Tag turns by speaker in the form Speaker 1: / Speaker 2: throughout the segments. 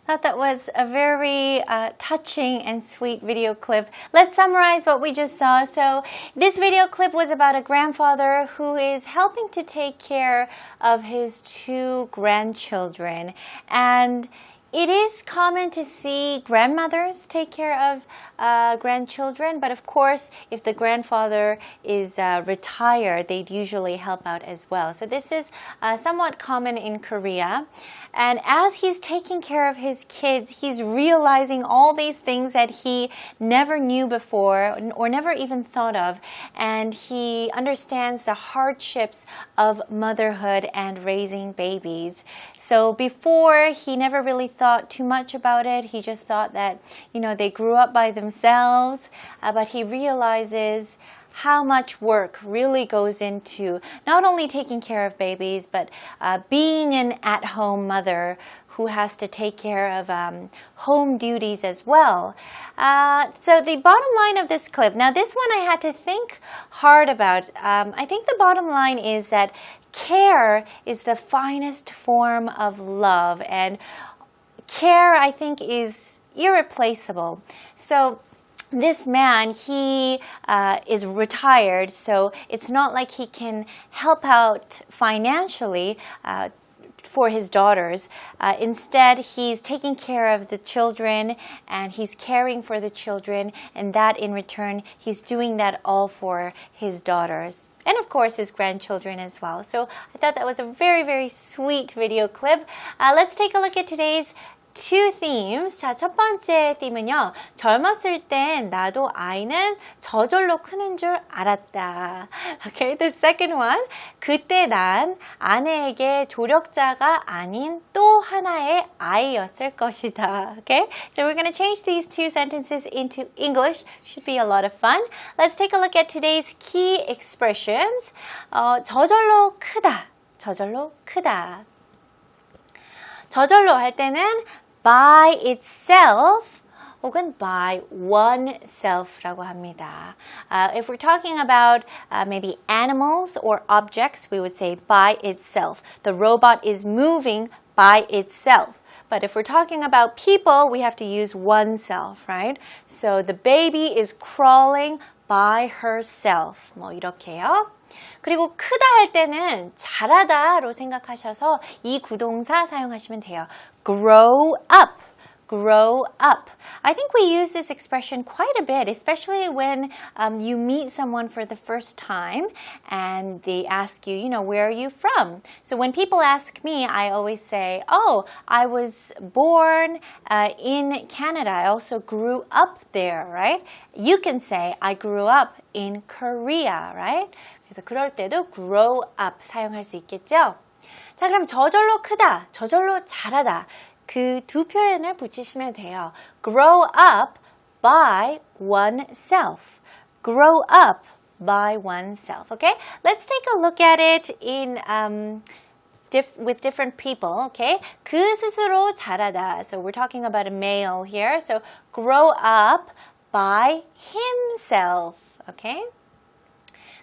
Speaker 1: thought that was a very touching and sweet video clip. Let's summarize what we just saw. So this video clip was about a grandfather who is helping to take care of his 2 grandchildren. And it is common to see grandmothers take care of grandchildren, but of course, if the grandfather is retired, they'd usually help out as well. So this is somewhat common in Korea. And as he's taking care of his kids, he's realizing all these things that he never knew before or never even thought of. And he understands the hardships of motherhood and raising babies. So before, he never really thought too much about it. He just thought that, they grew up by themselves. But he realizes how much work really goes into not only taking care of babies, but being an at-home mother who has to take care of home duties as well. So the bottom line of this clip, now this one I had to think hard about. I think the bottom line is that care is the finest form of love, and care, I think, is irreplaceable. So this man, he is retired, so it's not like he can help out financially for his daughters. Instead, he's taking care of the children and he's caring for the children, and that in return, he's doing that all for his daughters. And of course, his grandchildren as well. So I thought that was a very, very sweet video clip. Let's take a look at today's 2 themes. 자, 첫 번째 theme은요. 젊었을 땐 나도 아이는 저절로 크는 줄 알았다. Okay, the second one. 그때 난 아내에게 조력자가 아닌 또 하나의 아이였을 것이다. Okay, so we're going to change these 2 sentences into English. Should be a lot of fun. Let's take a look at today's key expressions. 저절로 크다. 저절로 크다. 저절로 할 때는 by itself 혹은 by oneself라고 합니다. If we're talking about maybe animals or objects, we would say by itself. The robot is moving by itself. But if we're talking about people, we have to use oneself, right? So the baby is crawling by herself. 뭐 이렇게요. 그리고 크다 할 때는 자라다로 생각하셔서 이 구동사 사용하시면 돼요. Grow up. Grow up. I think we use this expression quite a bit, especially when you meet someone for the first time and they ask you, where are you from? So when people ask me, I always say, oh, I was born in Canada. I also grew up there, right? You can say, I grew up in Korea, right? 그래서 그럴 때도 grow up 사용할 수 있겠죠? 자, 그럼 저절로 크다, 저절로 자라다. 그 2 표현을 붙이시면 돼요. Grow up by oneself. Grow up by oneself. Okay? Let's take a look at it in with different people. Okay? 그 스스로 자라다. So we're talking about a male here. So grow up by himself. Okay?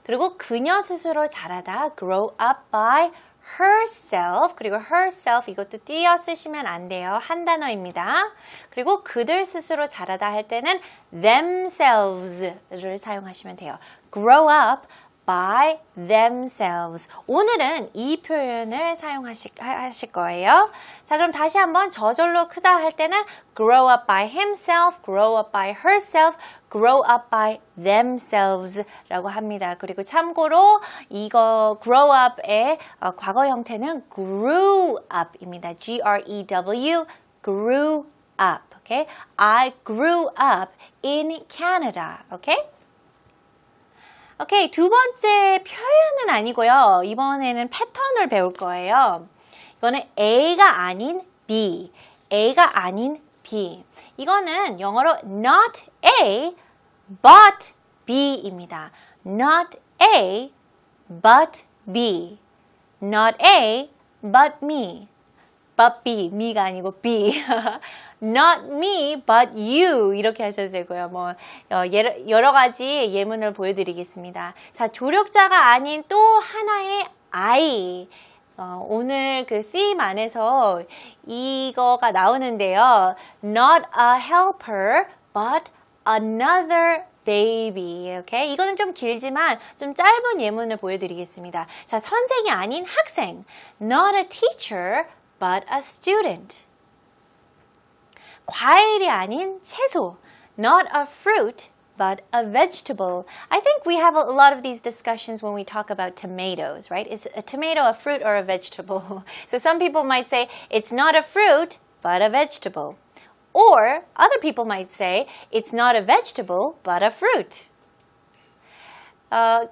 Speaker 1: 그리고 그녀 스스로 자라다. Grow up by herself. 그리고 herself 이것도 띄어 쓰시면 안 돼요. 한 단어입니다. 그리고 그들 스스로 자라다 할 때는 themselves를 사용하시면 돼요. Grow up by themselves. 오늘은 이 표현을 사용하실 거예요. 자, 그럼 다시 한번 저절로 크다 할 때는 grow up by himself, grow up by herself, grow up by themselves 라고 합니다. 그리고 참고로 이거 grow up의 과거 형태는 grew up입니다. G-R-E-W, grew up. Okay? I grew up in Canada. Okay? 오케이, 2 번째 표현은 아니고요. 이번에는 패턴을 배울 거예요. 이거는 A가 아닌 B, A가 아닌 B. 이거는 영어로 not A, but B입니다. Not A, but B. Not A, but me. But B, me가 아니고 B. Not me, but you. 이렇게 하셔도 되고요. 여러 가지 예문을 보여드리겠습니다. 자, 조력자가 아닌 또 하나의 아이. 오늘 그 theme 안에서 이거가 나오는데요. Not a helper, but another baby. 오케이? 이거는 좀 길지만 좀 짧은 예문을 보여드리겠습니다. 자, 선생이 아닌 학생. Not a teacher, but a student. 과일이 아닌 채소. Not a fruit, but a vegetable. I think we have a lot of these discussions when we talk about tomatoes, right? Is a tomato a fruit or a vegetable? So some people might say it's not a fruit, but a vegetable. Or other people might say it's not a vegetable, but a fruit.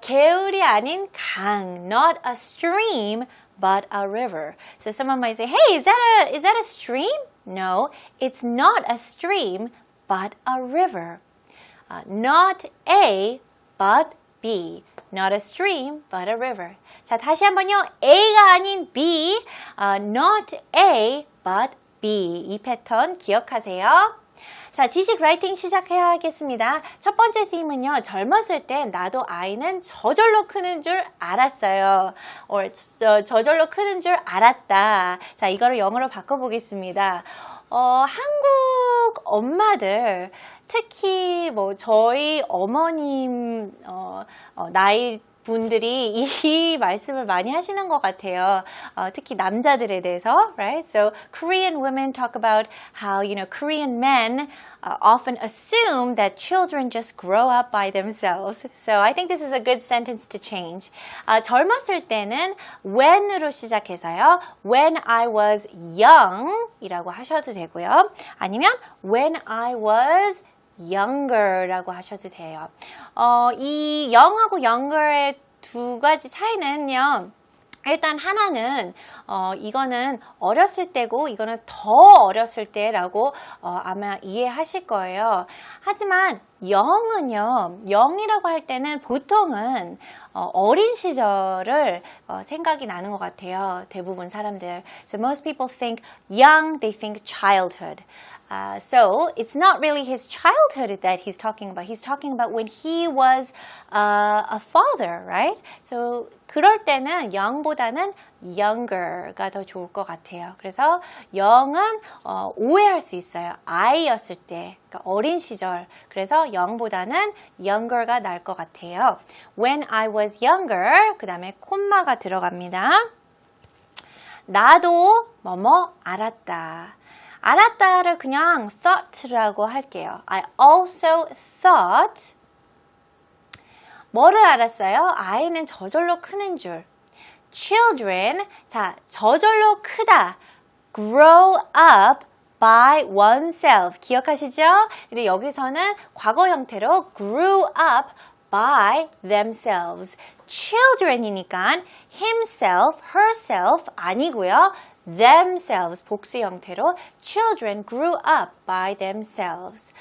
Speaker 1: 개울이 아닌 강, not a stream, but a river. So someone might say, hey, is that a stream? No, it's not a stream, but a river. Not A, but B. Not a stream, but a river. 자, 다시 한번요. A가 아닌 B. Not A, but B. 이 패턴 기억하세요. 자, 지식 라이팅 시작해야겠습니다. 첫 번째 팀은요. 젊었을 때 나도 아이는 저절로 크는 줄 알았어요. 저절로 크는 줄 알았다. 자, 이거를 영어로 바꿔보겠습니다. 한국 엄마들 특히 뭐 저희 어머님 나이 분들이 이 말씀을 많이 하시는 것 같아요. 특히 남자들에 대해서, right? So Korean women talk about how, Korean men often assume that children just grow up by themselves. So I think this is a good sentence to change. 젊었을 때는 when으로 시작해서요. When I was young 이라고 하셔도 되고요. 아니면 when I was younger라고 하셔도 돼요. 이 young하고 younger의 두 가지 차이는요. 일단 하나는 이거는 어렸을 때고 이거는 더 어렸을 때라고 아마 이해하실 거예요. 하지만 영은요. 영이라고 할 때는 보통은 어린 시절을 생각이 나는 것 같아요. 대부분 사람들. So most people think young, they think childhood. So it's not really his childhood that he's talking about. He's talking about when he was a father, right? So 그럴 때는 young보다는 younger가 더 좋을 것 같아요. 그래서 young은 오해할 수 있어요. 아이였을 때, 그러니까 어린 시절. 그래서 young보다는 younger가 나을 것 같아요. When I was younger, 그 다음에 콤마가 들어갑니다. 나도 뭐뭐 알았다. 알았다를 그냥 thought라고 할게요. I also thought. 뭐를 알았어요? 아이는 저절로 크는 줄. Children, 자, 저절로 크다. Grow up by oneself. 기억하시죠? 근데 여기서는 과거 형태로 grew up by themselves. Children이니까 himself, herself 아니고요. themselves, 복수 형태로 children grew up by themselves.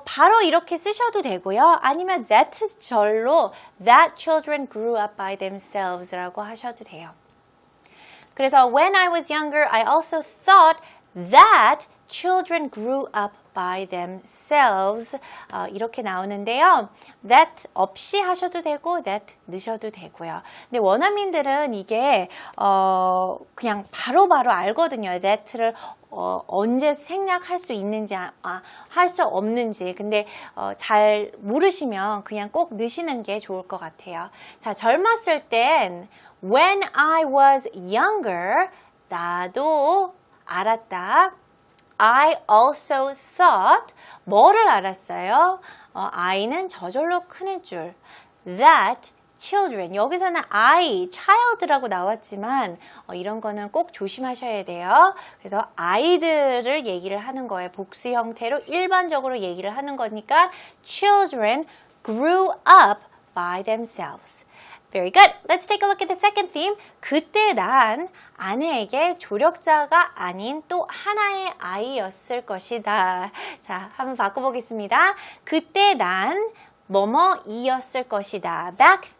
Speaker 1: 바로 이렇게 쓰셔도 되고요. 아니면 that 절로 that children grew up by themselves 라고 하셔도 돼요. 그래서 when I was younger, I also thought that children grew up by themselves. 이렇게 나오는데요. that 없이 하셔도 되고 that 넣으셔도 되고요. 근데 원어민들은 이게 그냥 바로바로 알거든요. that를 언제 생략할 수 있는지 할 수 없는지. 근데 잘 모르시면 그냥 꼭 넣으시는 게 좋을 것 같아요. 자, 젊었을 땐 when I was younger, 나도 알았다. I also thought, 뭐를 알았어요? 아이는 저절로 크는 줄. That children, 여기서는 I, child라고 나왔지만 이런 거는 꼭 조심하셔야 돼요. 그래서 아이들을 얘기를 하는 거예요. 복수 형태로 일반적으로 얘기를 하는 거니까 children grew up by themselves. Very good. Let's take a look at the second theme. 그때 난 아내에게 조력자가 아닌 또 하나의 아이였을 것이다. 자, 한번 바꿔보겠습니다. 그때 난 뭐뭐이었을 것이다. Back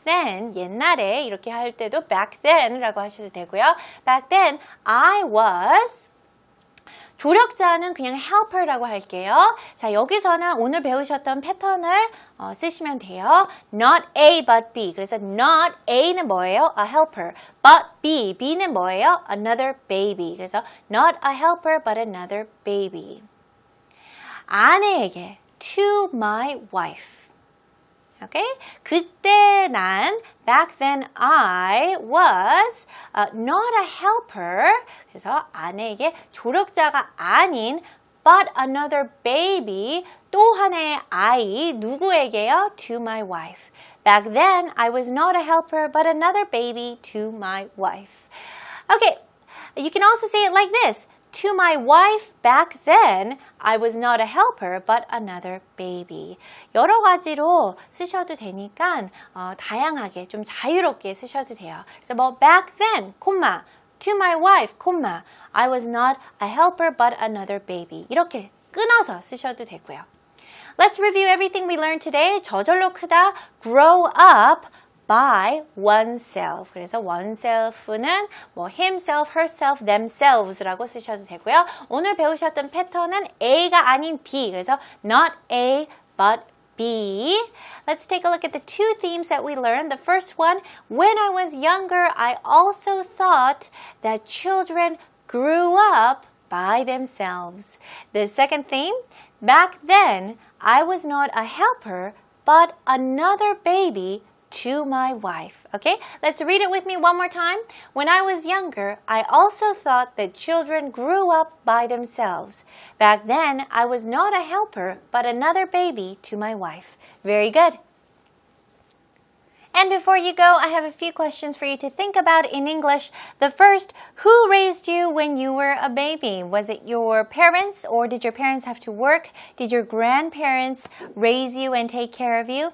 Speaker 1: then, 옛날에 이렇게 할 때도 back then라고 하셔도 되고요. Back then, I was 조력자는 그냥 helper라고 할게요. 자, 여기서는 오늘 배우셨던 패턴을 쓰시면 돼요. Not A but B. 그래서 not A는 뭐예요? A helper. But B. B는 뭐예요? Another baby. 그래서 not a helper but another baby. 아내에게 to my wife. Okay? 그때 난 back then I was not a helper. 그래서 아내에게 조력자가 아닌 but another baby 또 하나의 아이 누구에게요? To my wife. Back then I was not a helper but another baby to my wife. Okay, you can also say it like this. To my wife back then, I was not a helper but another baby. 여러 가지로 쓰셔도 되니까 다양하게 좀 자유롭게 쓰셔도 돼요. 그래서 뭐 back then, 콤마, to my wife, 콤마, I was not a helper but another baby. 이렇게 끊어서 쓰셔도 되고요. Let's review everything we learned today. 저절로 크다, grow up by oneself. 그래서 oneself는 뭐 himself, herself, themselves라고 쓰셔도 되고요. 오늘 배우셨던 패턴은 A가 아닌 B. 그래서 not A but B. Let's take a look at the two themes that we learned. The first one, when I was younger, I also thought that children grew up by themselves. The second theme, back then, I was not a helper, but another baby to my wife. Okay, let's read it with me one more time. When I was younger, I also thought that children grew up by themselves. Back then, I was not a helper, but another baby to my wife. Very good. And before you go, I have a few questions for you to think about in English. The first, who raised you when you were a baby? Was it your parents, or did your parents have to work? Did your grandparents raise you and take care of you?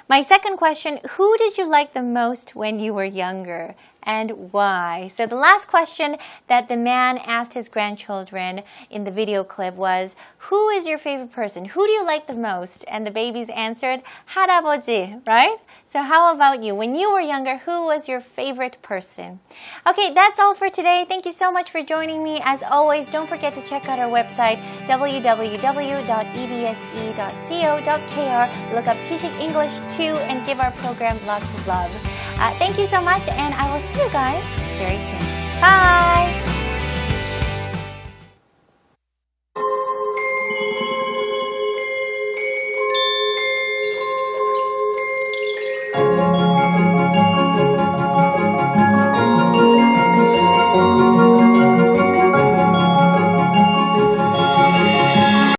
Speaker 1: My second question, who did you like the most when you were younger and why? So the last question that the man asked his grandchildren in the video clip was, who is your favorite person? Who do you like the most? And the babies answered, 할아버지, right? So how about you? When you were younger, who was your favorite person? Okay, that's all for today. Thank you so much for joining me. As always, don't forget to check out our website, www.ebse.co.kr. Look up 지식 English 2 and give our program lots of love. Thank you so much, and I will see you guys very soon. Bye!